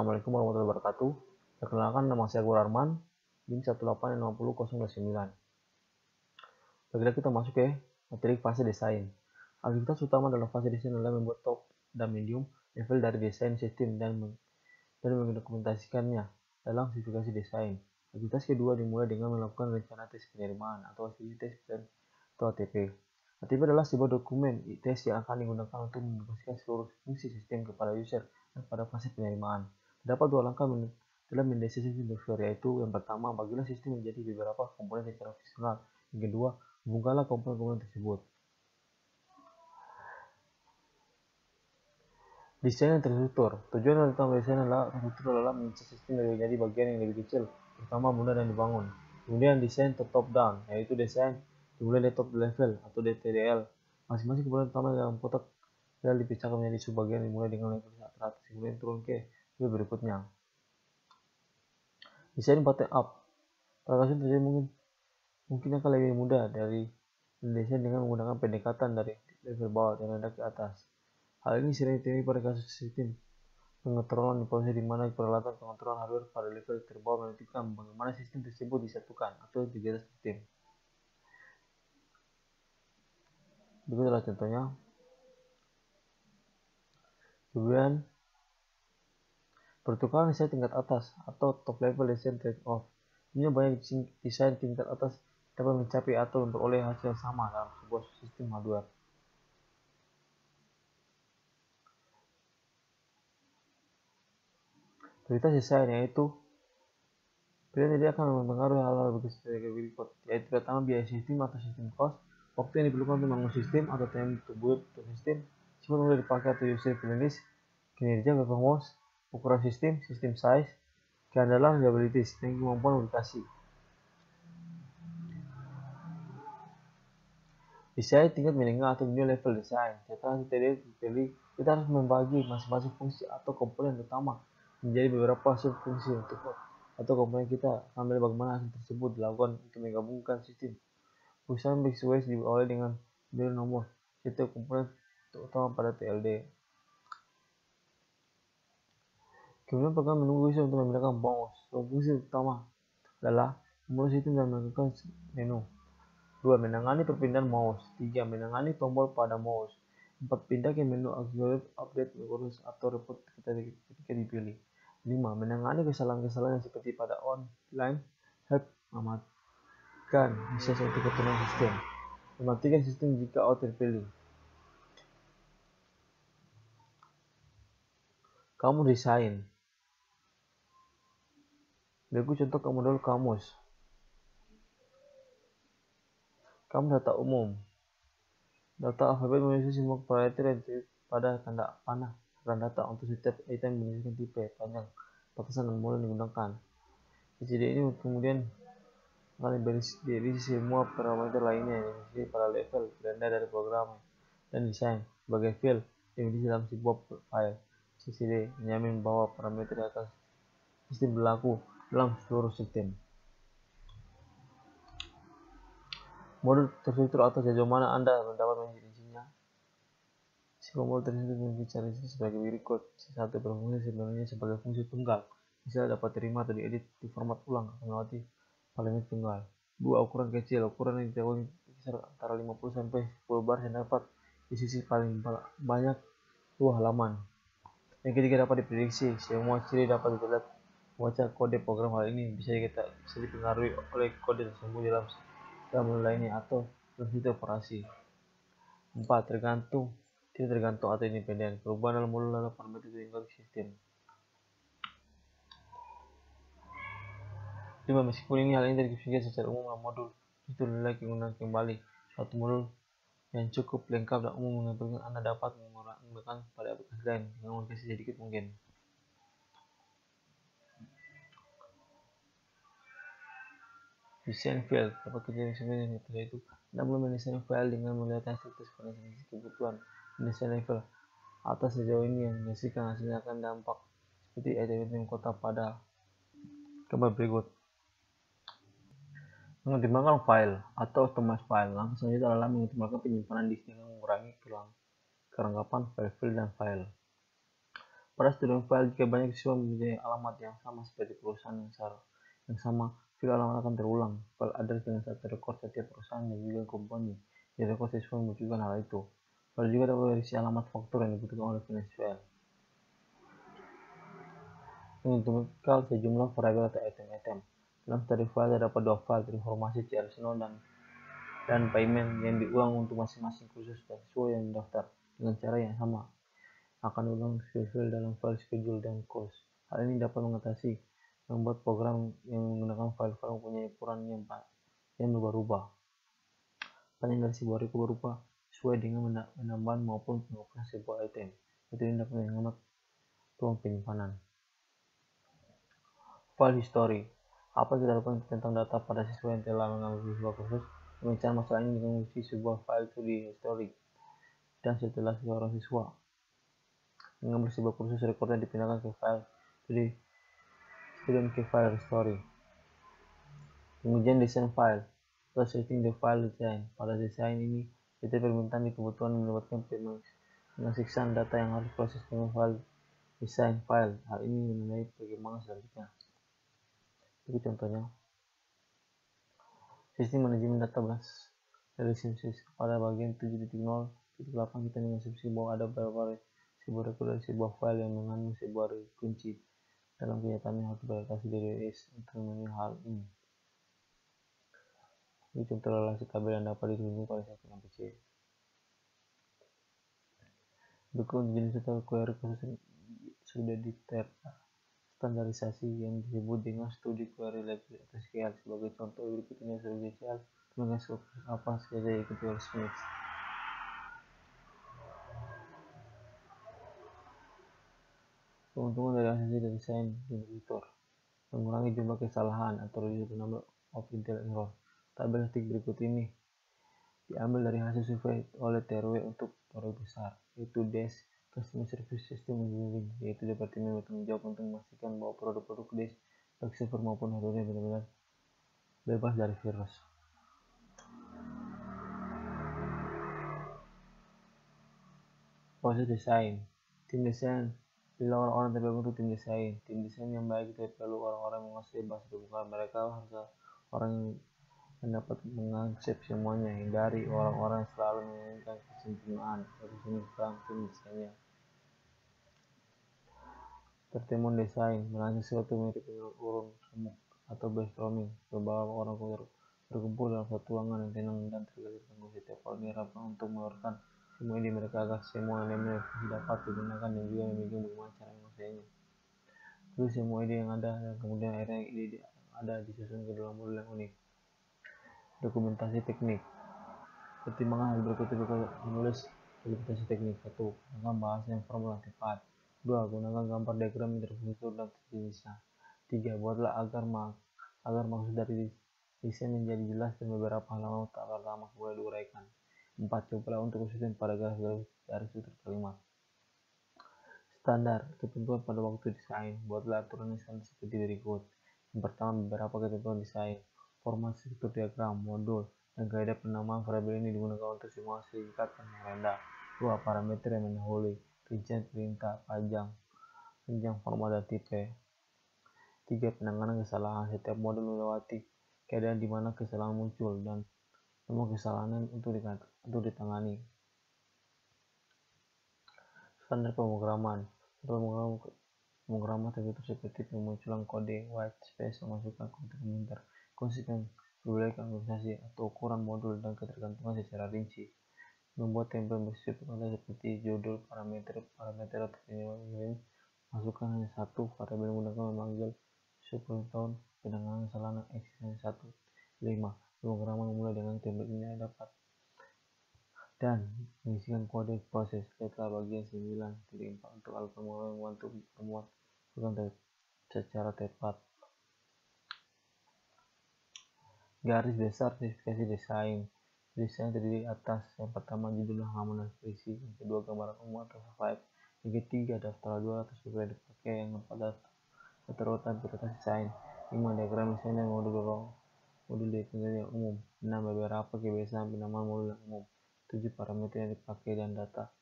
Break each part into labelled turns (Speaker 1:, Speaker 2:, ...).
Speaker 1: Assalamualaikum warahmatullahi wabarakatuh. Perkenalkan, nama saya Akbar Arman, NIM 1850009. Baiklah, kita masuk ke materi fase desain. Aktivitas utama dalam fase desain adalah membuat top dan medium level dari desain sistem dan mendokumentasikannya dalam spesifikasi desain. Aktivitas kedua dimulai dengan melakukan rencana tes penerimaan atau tes atau ATP. ATP adalah sebuah dokumen tes yang akan digunakan untuk mendefinisikan seluruh fungsi sistem kepada user dan pada fase penerimaan. Terdapat dua langkah dalam mendesain sistem software, yaitu yang pertama, bagilah sistem menjadi beberapa komponen secara fungsional. Yang kedua, hubungkanlah komponen-komponen tersebut. Desain yang terstruktur. Tujuan utama desain adalah terstruktur adalah mendesain sistem menjadi bagian yang lebih kecil, pertama mudah dan dibangun. Kemudian desain top down, yaitu desain dimulai dari top level atau DTDL. Masing-masing komponen utama dalam kotak dan dipecahkan menjadi subbagian dimulai dengan level teratas, kemudian turun ke level berikutnya. Desain bottom up. Pada kasus terjadi mungkin akan lebih mudah dari mendesain dengan menggunakan pendekatan dari level bawah dan rendah ke atas. Hal ini sering terjadi pada kasus sistem pengontrolan di proses di mana peralatan pengontrolan hardware pada level terbawah menentukan bagaimana sistem tersebut disatukan atau digeser sistem. Berikut adalah contohnya. Kemudian, pertukaran desain tingkat atas atau top level design trade-off. Ini banyak desain tingkat atas dapat mencapai atau memperoleh hasil yang sama dalam sebuah sistem hardware. Prioritas desain, yaitu pilihan ini akan mempengaruhi hal-hal berikut, yaitu pertama, biaya sistem atau sistem cost, waktu yang diperlukan untuk membangun sistem atau time to build sistem, sifat mudah dipakai atau user friendly, kinerja performance, ukuran sistem size, keandalan reliability, dan kemampuan aplikasi. Desain tingkat menengah atau junior level desain. Setelah kita harus membagi masing-masing fungsi atau komponen utama menjadi beberapa subfungsi atau komponen kita sambil bagaimana hasil tersebut dilakukan untuk menggabungkan sistem. Perusahaan BigSwiss diawali dengan beri nomor setiap komponen utama pada TLD. Kemudian program menunggu user untuk memindahkan mouse. Fungsi utama adalah memulai sistem dan melakukan menu. 2. Menangani perpindahan mouse. 3. Menangani tombol pada mouse. 4. Pindah ke menu update urus atau report ketika dipilih. 5. Menangani kesalahan-kesalahan seperti pada online help, mengamankan akses untuk keturunan sistem, mematikan sistem jika out terpilih. Kamus desain. Berikut contoh model kamus. Kamus data umum. Data alfabet memiliki semua parameter yang terlihat pada tanda panah dan data untuk setiap item berdasarkan tipe, panjang, batasan, dan model digunakan. CCD ini kemudian akan berisi semua parameter lainnya yang dimiliki pada level rendah dari program dan desain sebagai file yang dimiliki dalam sebuah file. CCD menjamin bahwa parameter atas sistem berlaku dalam seluruh sistem. Modul terstruktur atau sejauh mana Anda mendapat mendefinisinya. Sebuah modul terstruktur memiliki cara sebagai berikut. 1. Berfungsi sebenarnya sebagai fungsi tunggal, misalnya dapat terima atau diedit di format ulang atau melewati parameter tunggal. 2. Ukuran kecil, ukuran yang dilakukan kisar antara 50 sampai 10 baris yang dapat di sisi paling banyak 2 halaman. Yang ketiga, dapat diprediksi. Semua ciri dapat dilihat membaca kode program. Hal ini bisa dipengaruhi oleh kode tersebut dalam modul lainnya atau dalam sistem operasi. 4. Tidak tergantung atau independen. Perubahan dalam modul adalah parameter tinggal sistem. 5. Meskipun hal ini terdefinisikan secara umum dalam modul, itu adalah digunakan kembali. Suatu modul yang cukup lengkap dan umum mengakibatkan Anda dapat menggunakan pada aplikasi lain dengan modifikasi sedikit mungkin. Desain file. Dapat kejadian sebenarnya yaitu Anda belum mendesain file dengan melihat hasil tes pada kebutuhan mendesain level atas sejauh ini yang menghasilkan hasilnya akan dampak seperti item kota pada gambar berikut. Mengoptimalkan file atau optimize file. Langkah selanjutnya adalah mengoptimalkan penyimpanan disk dengan mengurangi kelengkapan file dan file. Pada student file, jika banyak siswa mempunyai alamat yang sama seperti perusahaan yang sama, file alamat akan terulang. File address dengan satu rekor setiap perusahaan dan juga komponen di rekor siswa menunjukkan hal itu. File juga dapat berisi alamat faktur yang dibutuhkan oleh Venezuela. Menentukan sejumlah variabel atau item-item. Dalam study file terdapat dua file informasi transaksional dan payment yang diulang untuk masing-masing kursus dan siswa yang mendaftar dengan cara yang sama. Akan ulang file dalam file schedule dan course. Hal ini dapat mengatasi membuat program yang menggunakan file-file mempunyai ukuran yang berubah-ubah. Panjang dari sebuah record berubah sesuai dengan penambahan maupun pengukuran sebuah item. Itu ini dapat menghemat ruang penyimpanan. File history. Apa yang kita lakukan tentang data pada siswa yang telah mengambil sebuah kursus? Pemeriksaan masalah ini dengan mengisi sebuah file to the history. Dan setelah seorang siswa mengambil sebuah kursus, rekornya dipindahkan ke file to the student ke file history. Pengujian desain file. Setelah setting the file design. Pada desain ini, setiap permintaan di kebutuhan melibatkan pengasihan data yang harus proses dengan file desain file. Hal ini menandai bagaimana selanjutnya. Itu contohnya. Sistem manajemen database relationships. Pada bagian 7.0.8 kita mengasumsi bahwa ada beberapa sebuah rekor dari sebuah file yang mengandung sebuah kunci. Dalam kenyataannya harus beradaptasi dari database untuk memenuhi hal ini. Ini contoh relasi tabel yang dapat ditunjukkan oleh satu PC. Untuk jenis atau query khusus sudah standarisasi yang disebut dengan studi query library atau SQL. Sebagai contoh berikut ini studi SQL dengan apa saja ikuti oleh Smith. Keuntungan dari asasi desain generator: mengurangi jumlah kesalahan atau reduce the number of intel error. Tabel statistik berikut ini diambil dari hasil survei oleh TRW untuk proyek besar, yaitu DES Customer Service System Engineering, yaitu departemen bertanggung jawab untuk memastikan bahwa produk-produk DES, baik server maupun hardware benar-benar bebas dari virus. Proses desain. Tim desain. Bila orang-orang terbaik untuk tim desain. Tim desain yang baik itu perlu orang-orang yang menguasai bahasa terbuka. Mereka harus orang yang dapat mengaksep semuanya, hindari orang-orang yang selalu menginginkan kesempurnaan dari sini dalam tim desainnya. Pertemuan desain. Merancang sesuatu mirip urun remuk atau brainstorming. Beberapa orang berkumpul dalam satu ruangan yang tenang dan terganggu. Setiap orang diharapkan untuk mengeluarkan semua ide mereka agar semua elemen dapat digunakan dan juga memikirkan bagaimana cara menguasainya. Tulis semua ide yang ada dan kemudian akhirnya ide ada disusun ke dalam modul yang unik. Dokumentasi teknik. Pertimbangan hal berikut menulis dokumentasi teknik. 1. Gunakan bahasa yang formal dan tepat. 2. Gunakan gambar diagram interstruktur dan sejenisnya. 3. Buatlah agar maksud dari desain menjadi jelas dan beberapa halaman tak pertama boleh diuraikan. 4. Cobalah untuk konsisten pada garis struktur kalimat. Standar ketentuan pada waktu desain. Buatlah aturan yang standar seperti berikut. Yang pertama, beberapa ketentuan desain. Format struktur diagram, modul, dan kaidah penamaan variabel ini digunakan untuk semua singkat dan rendah. 2. Parameter yang mendahului. Rincian perintah, panjang format dan tipe. 3. Penanganan kesalahan. Setiap modul melewati keadaan di mana kesalahan muncul dan semua kesalahan untuk ditangani. Standar pemrograman. Pemrograman tertutup seperti pemunculan kode, white space, memasukkan komentar, konsisten, privilege organisasi atau ukuran modul dan ketergantungan secara rinci. Membuat template bersifat konten seperti judul, parameter atau pengirim. Masukkan hanya satu variabel menggunakan memanggil subproton penanganan kesalahan X hanya 1. 5. Pemrograman memulai dengan template ini dapat dan mengisikan kode proses. Lihatlah bagian 9.4 untuk alat pemrograman membantu memuat program secara tepat. Garis besar spesifikasi desain. Desain terdiri atas yang pertama judul halaman dan spesi, yang kedua gambaran umum atau survive, yang ketiga daftar 200 yang dipakai, yang keempat data urutan prioritas desain, 5 diagram desain dan modul yang umum, 6 beberapa kebiasaan penamaan modul yang umum, 7 parameter yang dipakai dan data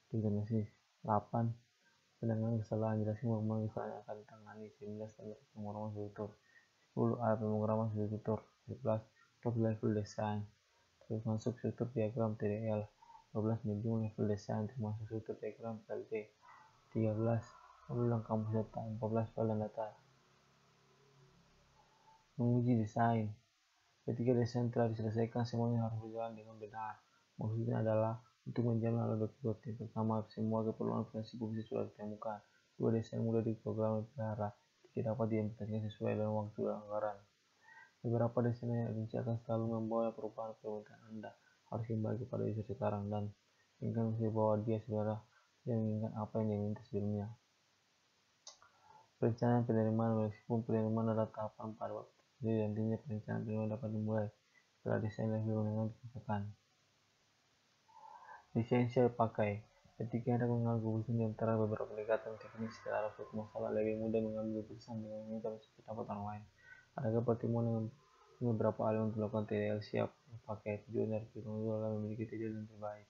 Speaker 1: diagnosis, 8 Sedangkan kesalahan jelaskan bagaimana kesalahan akan ditangani. 19. Standar pemrograman sebagai tutor. 10. Alat pemrograman sebagai tutor. 11. Top level design termasuk struktur diagram TDL. 12. Medium level design termasuk struktur diagram PLD. 13. Ulang kamus data. 14. File dan data. Menguji desain. Ketika desain telah diselesaikan, semuanya harus berjalan dengan benar. Maksudnya adalah untuk menjamin hal berikut. Yang pertama, semua keperluan prinsip bisa sudah ditemukan. 2. Desain mudah diprogram dan dipelihara. 3. Dapat diimplementasikan sesuai dengan waktu dan anggaran. Beberapa desain yang rinci akan selalu membawa perubahan permintaan Anda. Harus kembali kepada user sekarang dan ingat bahwa dia saudara yang mengingat apa yang diminta sebelumnya. Perencanaan penerimaan. Meskipun penerimaan adalah tahapan pada waktu jadi nantinya perencanaan penerimaan dapat dimulai setelah desain lebih menengah dikerjakan. Desain siap pakai. Ketika Anda mengalami keputusan di antara beberapa pendekatan teknis terhadap suatu masalah, lebih mudah mengambil keputusan dengan meminta pendapat orang lain. Adakah pertemuan dengan beberapa ahli untuk melakukan TDL siap pakai? Tujuan dari pertemuan adalah memiliki TDL yang terbaik.